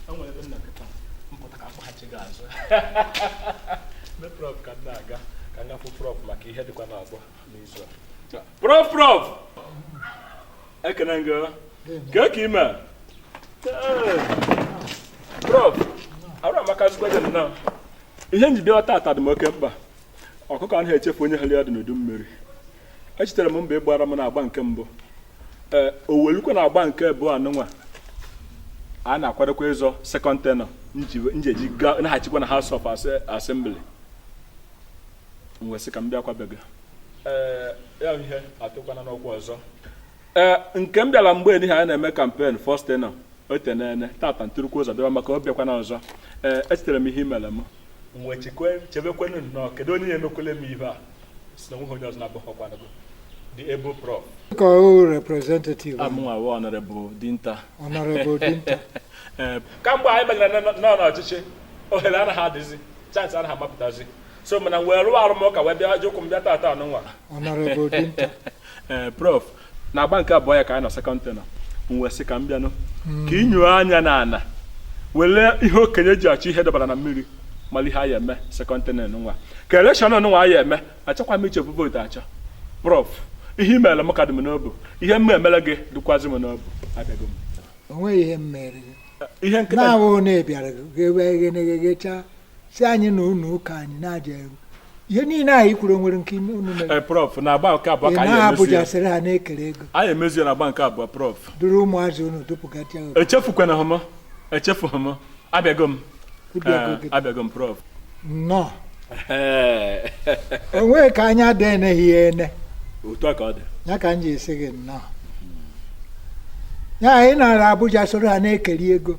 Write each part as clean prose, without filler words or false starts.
enwere ebe nna nkịta mpụta ka mkpaghachi gị azụ ndị prof ka nna aga ka ngafụ prof maka ihe dịkwa na-agbọ n'izu a prof ekene gị ka ime prof arụ amaka zikwa gị nnọọ ihe njide tata dị m oke mkpa ọkụkọ anaghị echefu onye hali ya dị n'udu mmiri echitere m mba ịgbara m na-agba nke mbụ owelukwa na-agba nke abụọ anụnwa a na-akwadokwa ịzọ sekọnd tenọ njeji naghachikwa na House of Assembly nwesị ka m bịakwa bega ya ihe atụkwana n'ọkwa ọzọ nke m bịara mgbe n'ihi anyị na-eme kampen first tenọ otenene tata ntụrụkwa ụzọ bịa maka ọ bịakwana ọzọ echitere m ihe imere m mgbe chebekwenu nnọọ kedu onye emekwele m ihe a si na nweghị onye ọzọ na-abụghọkwana gị the able prof representative Honorable Dinta kamgbe anyị megara nọ n'ọchịchị ohere anaghị adịzi chansị anaghị amapụtazi so mana wee rụọ arụmụka wee bịa jokwu m bịa tata anụnwa Honorable Dinta prof na-agba nke abụọ ya ka anyị nọ sekọnd tenọ wee sị ka m bịanụ ka ịnyụọ anya na ana were ihe okenye ji achọ ihe dọbara na mmiri mara ihe anyị eme sekọnd tenọ nwa ka elekshọn nwa anyị eme achọkwa m ichefu vootu achọ prof ihe imere m ka dị m n'obu ihe m emere gị dịkwazi m n'obu abịago m onweghị ihe m mere ihe nkịta na-awụ na ịbịara ga-eghecha si anyị na unu ụka anyị na-aja eru ihe niile anyị kwuru nwere nke unu mere prof na-agba nke abụọ ka anyị na-abụja sịrị ha na-ekele ego anyị emezie na agba nke abụọ prof duru ụmụazị unu dupụgacha echefukwana m echefughị m abịago m prof nnọọ onweghị ka anya dị eneghị ya ene otu a ka ọ dị ya ka m ji esi gị nnọọ ya anyị nara Abuja soro ha na-ekeri ego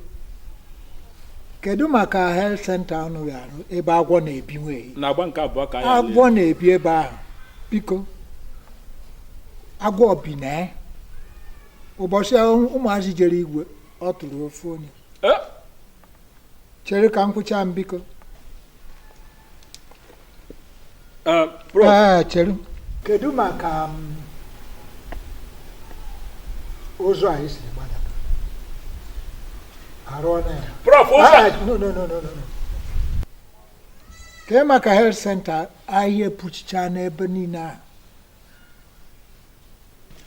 kedu maka health center unu ga-arụ ebe agwọ na-ebi nweghị na-agba nke abụọ ka agwọ na-ebi ebe ahụ biko agwọ bi na ụbọchị ụmụazị jere igwe ọ tụrụ ofu onye chere ka m kwụcha m biko chere kedu maka ụzọ anyị siri gbadata arụ na ya prof no ke maka health center ahịa epuchicha n'ebe niile ahụ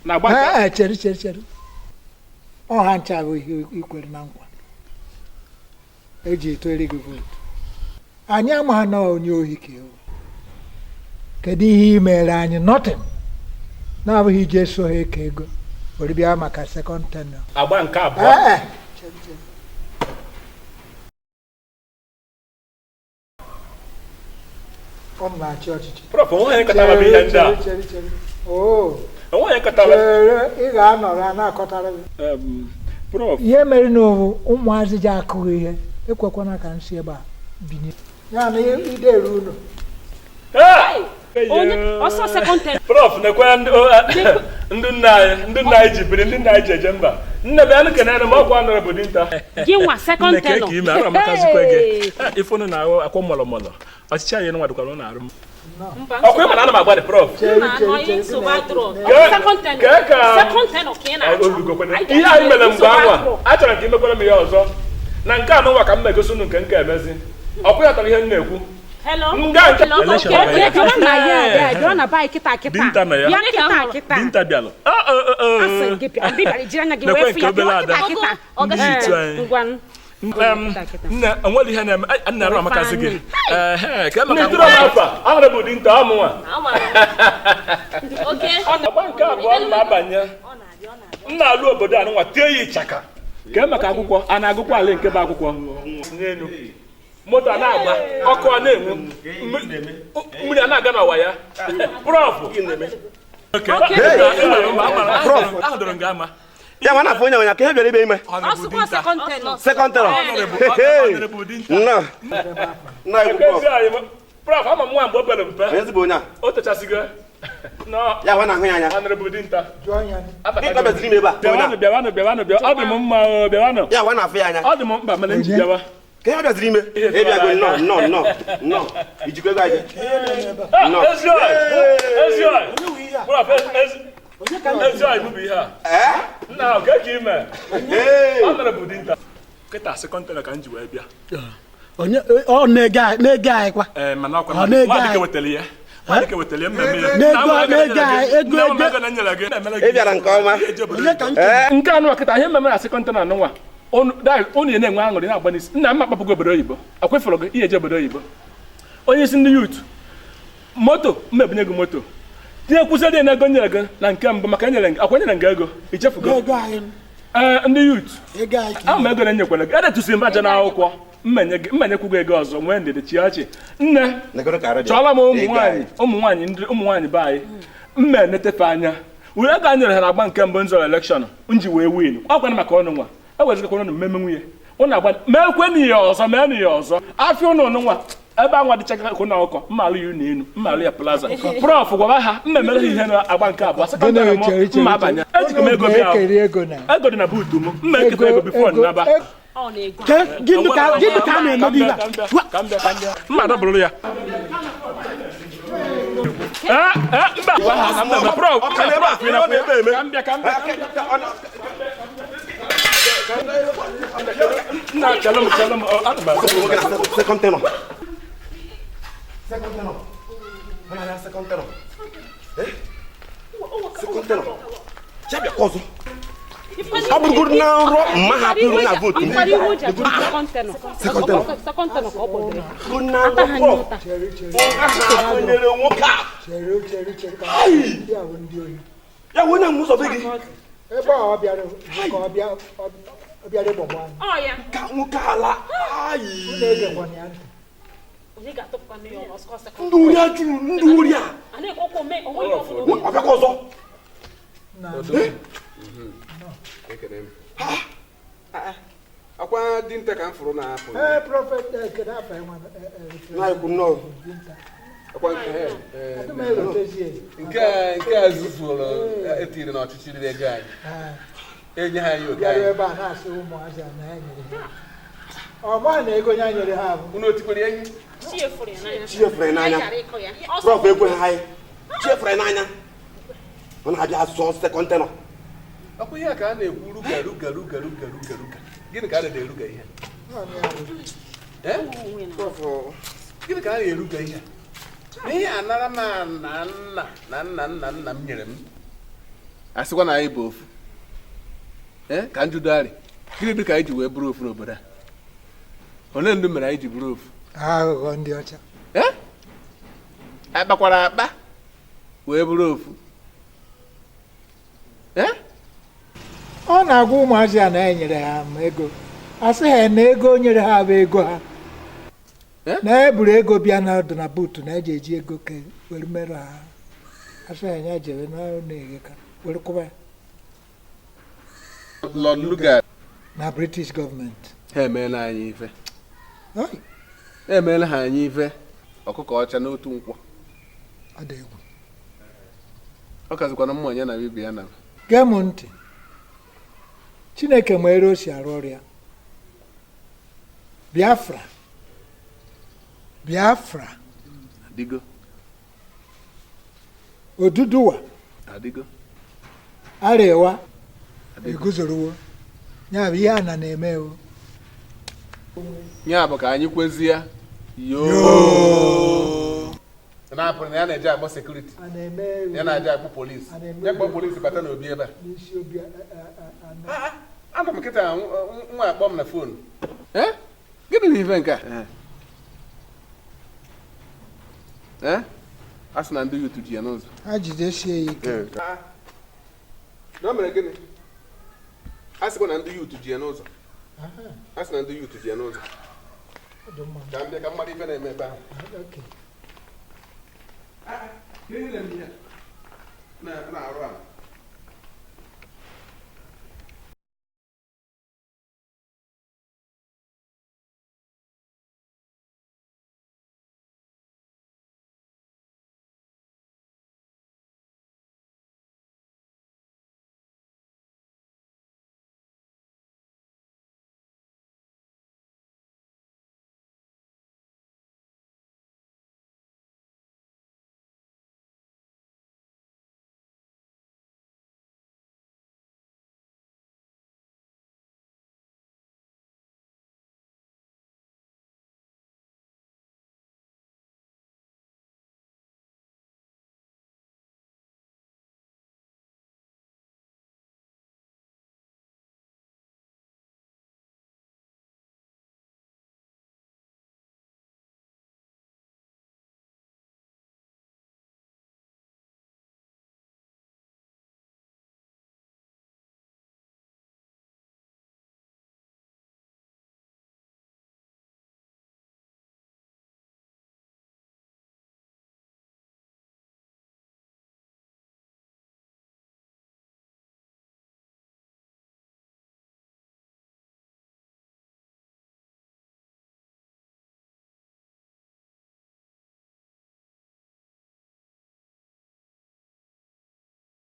na-agba chere ọha ncha bụ ihe ikwere na nkwa eji etoere gị vootu anyị amaghị na onye ohi ka ewu kedu ihe i mere anyị nothing na-abụghị iji eso ha eke ego were bịa maka sekọnd tenọ agba nke abụọ ọ na-achị ọchịchị prof onweghị nkatara m ihe ndị a onweghị nkatara ị ga-anọrọ na-akọtara gị prof ihe mere na ụmụazị ji akụghị ihe ekwekwana ka nsi ebe a binye ya na idere unu prof na-ekwe ndị nna anyị ji biri ndị nna anyị ji eje mba nne bịa nụ kenere m ọgwụ Honorable Dinta gị nwa sekọnd tenọ ime arụ amaka zikwe gị ifunu na ahụ akwọ mọlọmọlọ ọchịchị anyị nwa dịkwara na arụ m ọkwa ịma na ana m agba dị prof ihe anyị mere mgbe anwa achọrọ ka imekwara m ya ọzọ na nke anụnwa ka m na-egosi unu nke nke emezi ọkwa ya tara ihe m na-ekwu Dinta bịalụ nekwe nke obere ada nne onwere ihe na-eme nna arụ amakazi gị Honorable Dinta ọmụnwa agba nke abụọ na-abanye nna alụ obodo anụnwa tie ya ịchaka kee maka akwụkwọ a na-agụkwa ala nke bụ akwụkwọ n'elu moto a na-agba ọkụ a na-enwu mmiri a na-aga n'ọwa ya prof ahụdoro m gị ama ya nwa na-afọ onye ka ihe bịara ibe ime sekọnd tenọ prof ama m nwa mgbe o bere mpe ezigbo onye o techasịgo ya nwa na-ahụ ya anya Honorable Dinta ịkpabeziri m ebe a bịawanụ ọ dị m mma bịawanụ ya nwa na-afụ ya anya ọ dị m mkpa mana nji bịawa ka ihe bịaziri ime ịbịago nnọọ ijikwa ego anyị ezi ọyị bụ ihe a nna oke ka ime Honorable Dinta kịta sekọndịrị ka m ji wee bịa onye ọ na-ege anyị kwa mana ọkwa nwadike wetara ya nwadike wetara ya mmemme ya ị bịara nke ọma nke anụ kịta ihe mmemme na sekọndịrị anụnwa unu ya na-enwe aṅụrị na-agba n'isi nna m akpapụgo obodo oyibo akwefọrọ gị ihe eje obodo oyibo onye isi ndị yut moto mmebunye gị moto tinye kwụsịrị na ego nyere gị na nke mbụ maka akwenyere gị ego ichefugo ndị yut ahụ m ego na-enyekwara gị edetụsiri m aja n'akwụkwọ mmenyekwu ego ọzọ nwee ndidi chiachi nne chọọla m ụmụ nwaanyị be anyị mme netefe anya were ego a nyere ha na-agba nke mbụ nzọrọ elekshọn nji wee win ọ gwara maka ọnụ nwa ewezikakwa ụnụ mmemme nwunye ụnụ agba meekwenụ ya ọzọ meenụ ya ọzọ afịa ụnụ nwa ebe anwa dịchaga kwụ na ụkọ mmalụ ya unu mmalụ ya plaza prọf gwara ha mmemere ha ihe na-agba nke abụọ sekọndịrị m mma abanye ejighị m ego bịa ego dị na buutu m mma eketa ego bifo naba gịnị ka a na-emebi ya mma adọbụrụ ya mba prọf nna chalom second tenor chabia kozo abụrụgoro na nrọ mma ha pụrụ na votu ya wee na mmụzọ be gị ebe ọ bịara ịgbọgbọ anyị ka nwoke ala na-egekwana ya ntị ndị uri a jụrụ ndị uri a ọbịakwa ọzọ akwa dinta ka m fụrụ na-apụ prọfet kedu afọ na-ekwu nnọọ nke a zufuoro etiri na ọchịchị riri ego anyị enye ha anyị oge bịara anyị ebe a na-asị ụmụazị a na ya nyere ha ọma na ego ya nyere ha bụ unu otikwere ya ihe chiefere n'anya prọf ekweghị anyị chiefere n'anya ọ na-abịa sọ sekọnd tenọ ọkwa ihe a ka a na-ekwu ruga gịnị ka a na-eruga ihe gịnị ka a na-eruga ihe n'ihe anara m na nna m nyere m a sịkwa na anyị bụ ofu ka njụdogharị gịnị dị ka anyị ji wee bụrụ ofu n'obodo a olee ndị mere anyị ji bụrụ ofu aghụghọ ndị ọcha akpakwara akpa wee bụrụ ofu ọ na-agwa ụmụazị a na-enyere ha ma ego asị ha na ego o nyere ha bụ ego ha na eburu ego bịa na ọdụ na buutu na eji eji ego ka were merụ ha asị ha ya jebe na-eghe ka were kwụba ya Lord Lugard na British gọọmenti ha emeela anyị ife emeela ha anyị ife ọkụkọ ọcha n'otu nkwọ ọ dị egwu ọ kazikwana mma onye na bibia na gee m ntị Chineke nwere o si arụ ọrụ ya Biafra adịgo Oduduwa adịgo Arewa eguzorowo ya bụ ihe a na-eme o ya bụ ka anyị kwezie yoo na-apụrụ na ya na-eje akpọ sekuriti ya na-eje akpọ polisi ya kpọọ polisi bata n'obi ebe a ana m nkịta nwa akpọ m na fonu gịnị bụ ife nke a sị na ndị yutu ji ya n'ụzọ ha jidesie ya ike na o mere gịnị a sịkwa na ndị yutu ji ya n'ụzọ a sị na ndị yutu ji ya n'ụzọ ka m bịa ka mmadụ ife na-eme ebe ahụ na-arụ ala